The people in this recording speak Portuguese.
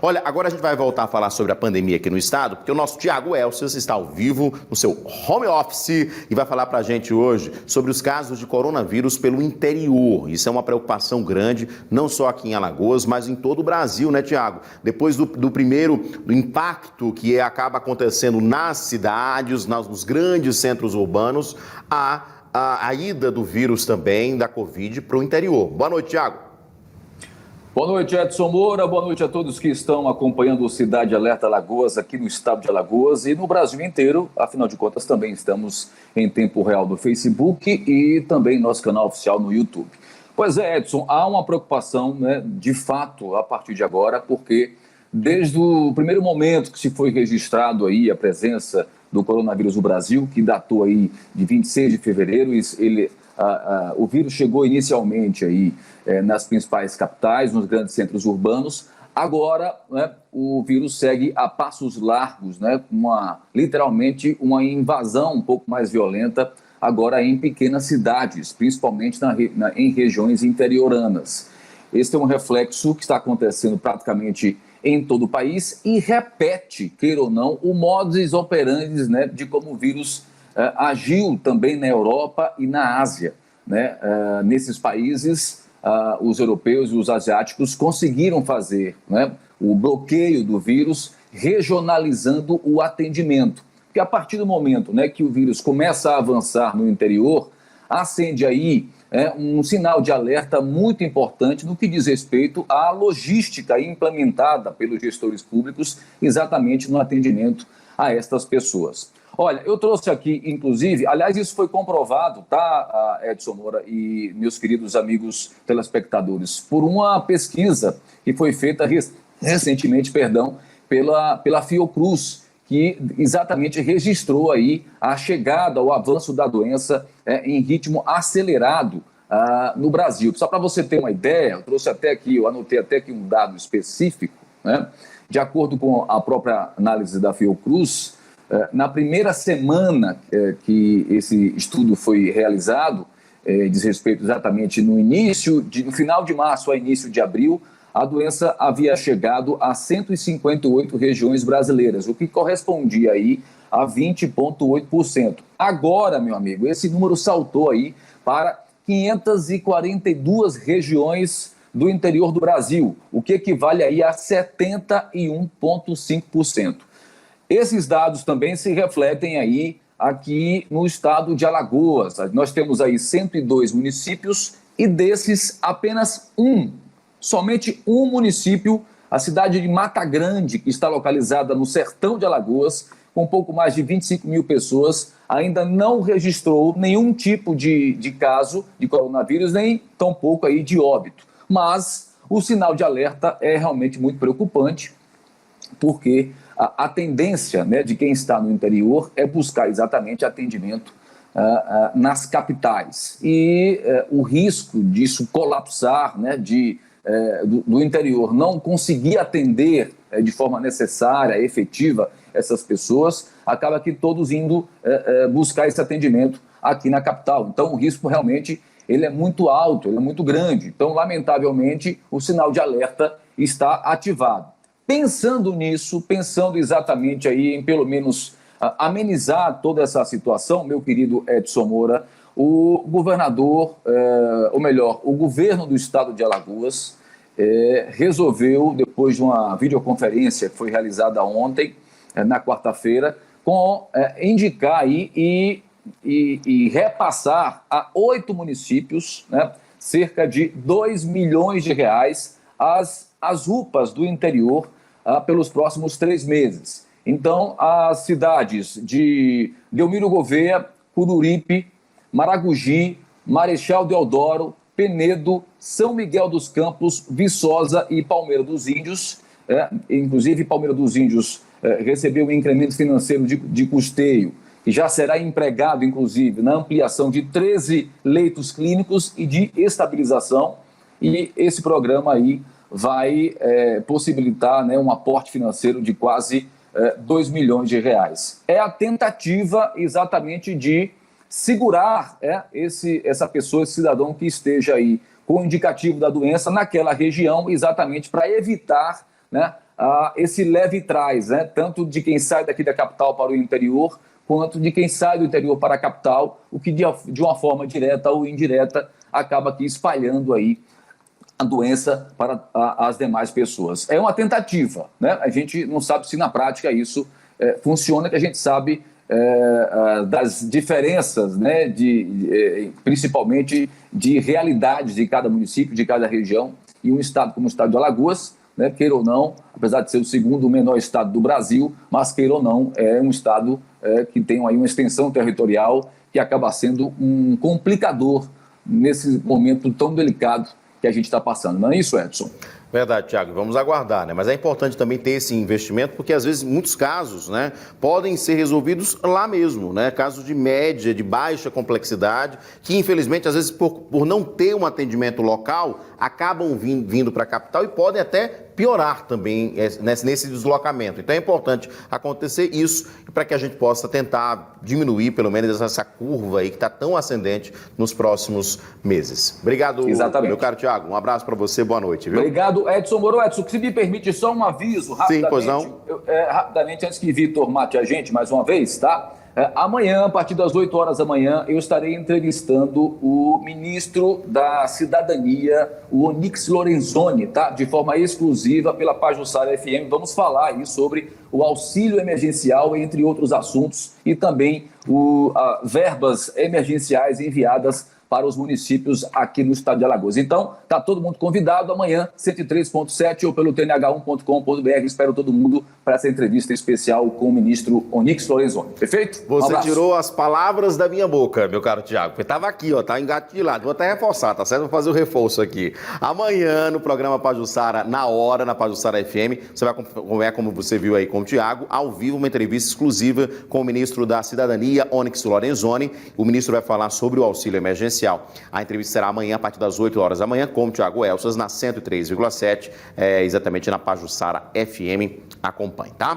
Olha, agora a gente vai voltar a falar sobre a pandemia aqui no estado, porque o nosso Tiago Elcias está ao vivo no seu home office e vai falar pra gente hoje sobre os casos de coronavírus pelo interior. Isso é uma preocupação grande, não só aqui em Alagoas, mas em todo o Brasil, né, Tiago? Depois do primeiro do impacto que acaba acontecendo nas cidades, nos grandes centros urbanos, a ida do vírus também, da Covid, para o interior. Boa noite, Tiago. Boa noite, Edson Moura. Boa noite a todos que estão acompanhando o Cidade Alerta Alagoas aqui no estado de Alagoas e no Brasil inteiro. Afinal de contas, também estamos em tempo real no Facebook e também nosso canal oficial no YouTube. Pois é, Edson, há uma preocupação, né, de fato, a partir de agora, porque desde o primeiro momento que se foi registrado aí a presença do coronavírus no Brasil, que datou aí de 26 de fevereiro, o vírus chegou inicialmente aí nas principais capitais, nos grandes centros urbanos. Agora, né, o vírus segue a passos largos, né, literalmente uma invasão um pouco mais violenta agora em pequenas cidades, principalmente em regiões interioranas. Esse é um reflexo que está acontecendo praticamente em todo o país e repete, queira ou não, o modus operandi, né, de como o vírus agiu também na Europa e na Ásia, né? Nesses países, os europeus e os asiáticos conseguiram fazer, né, o bloqueio do vírus, regionalizando o atendimento. Porque a partir do momento, né, que o vírus começa a avançar no interior, acende aí um sinal de alerta muito importante no que diz respeito à logística implementada pelos gestores públicos exatamente no atendimento a estas pessoas. Olha, eu trouxe aqui, inclusive, aliás, isso foi comprovado, tá, Edson Moura e meus queridos amigos telespectadores, por uma pesquisa que foi feita recentemente, pela Fiocruz, que exatamente registrou aí a chegada, o avanço da doença em ritmo acelerado no Brasil. Só para você ter uma ideia, eu anotei até aqui um dado específico, né? De acordo com a própria análise da Fiocruz, na primeira semana que esse estudo foi realizado, diz respeito exatamente no final de março a início de abril, a doença havia chegado a 158 regiões brasileiras, o que correspondia aí a 20,8%. Agora, meu amigo, esse número saltou aí para 542 regiões do interior do Brasil, o que equivale aí a 71,5%. Esses dados também se refletem aí aqui no estado de Alagoas. Nós temos aí 102 municípios e desses apenas somente um município, a cidade de Mata Grande, que está localizada no sertão de Alagoas, com pouco mais de 25 mil pessoas, ainda não registrou nenhum tipo de caso de coronavírus, nem tampouco aí de óbito. Mas o sinal de alerta é realmente muito preocupante, porque a tendência, né, de quem está no interior é buscar exatamente atendimento nas capitais. E o risco disso colapsar, né, do interior não conseguir atender de forma necessária, efetiva, essas pessoas, acaba que todos indo buscar esse atendimento aqui na capital. Então, o risco realmente ele é muito alto, ele é muito grande. Então, lamentavelmente, o sinal de alerta está ativado. Pensando nisso, pensando exatamente aí em pelo menos amenizar toda essa situação, meu querido Edson Moura, o governador, ou melhor, o governo do estado de Alagoas resolveu, depois de uma videoconferência que foi realizada ontem, na quarta-feira, indicar aí e repassar a 8 municípios, né, cerca de 2 milhões de reais as UPAs do interior pelos próximos 3 meses. Então, as cidades de Delmiro Gouveia, Cururipe, Maragogi, Marechal Deodoro, Penedo, São Miguel dos Campos, Viçosa e Palmeira dos Índios. Inclusive, Palmeira dos Índios recebeu um incremento financeiro de custeio, que já será empregado, inclusive, na ampliação de 13 leitos clínicos e de estabilização. E esse programa aí vai possibilitar, né, um aporte financeiro de quase 2 milhões de reais. É a tentativa exatamente de segurar essa pessoa, esse cidadão que esteja aí com o indicativo da doença naquela região, exatamente para evitar, né, esse leve e trás, né? Tanto de quem sai daqui da capital para o interior, quanto de quem sai do interior para a capital, o que de uma forma direta ou indireta acaba aqui espalhando aí a doença para as demais pessoas. É uma tentativa, né? A gente não sabe se na prática isso funciona, que a gente sabe das diferenças, né, principalmente de realidades de cada município, de cada região, e um estado como o estado de Alagoas, né, queira ou não, apesar de ser o segundo menor estado do Brasil, mas queira ou não, é um estado que tem aí uma extensão territorial que acaba sendo um complicador nesse momento tão delicado que a gente está passando. Não é isso, Edson? Verdade, Tiago. Vamos aguardar, né? Mas é importante também ter esse investimento, porque às vezes muitos casos, né, podem ser resolvidos lá mesmo, né? Casos de média, de baixa complexidade, que infelizmente às vezes por não ter um atendimento local, acabam vindo para a capital e podem até piorar também nesse deslocamento. Então é importante acontecer isso para que a gente possa tentar diminuir pelo menos essa curva aí que está tão ascendente nos próximos meses. Obrigado, meu caro Tiago. Um abraço para você, boa noite, viu? Obrigado, Edson Moro. Edson, se me permite só um aviso rapidamente. Sim, pois não? Rapidamente, antes que Vitor mate a gente mais uma vez, tá? Amanhã, a partir das 8 horas da manhã, eu estarei entrevistando o ministro da Cidadania, o Onyx Lorenzoni, tá? De forma exclusiva pela Pajuçara FM. Vamos falar aí sobre o auxílio emergencial, entre outros assuntos, e também verbas emergenciais enviadas para os municípios aqui no estado de Alagoas. Então, está todo mundo convidado amanhã, 103.7 ou pelo tnh1.com.br. Espero todo mundo para essa entrevista especial com o ministro Onyx Lorenzoni. Perfeito? Você tirou as palavras da minha boca, meu caro Tiago, porque estava aqui, ó, tá engatilhado. Vou até reforçar, tá certo? Vou fazer o reforço aqui. Amanhã, no programa Pajuçara, na hora, na Pajuçara FM, você vai acompanhar, como você viu aí com o Tiago, ao vivo, uma entrevista exclusiva com o ministro da Cidadania, Onyx Lorenzoni. O ministro vai falar sobre o auxílio emergencial. A entrevista será amanhã, a partir das 8 horas da manhã, com o Tiago Elsas, na 103,7, exatamente na Pajuçara FM. Acompanhe, tá?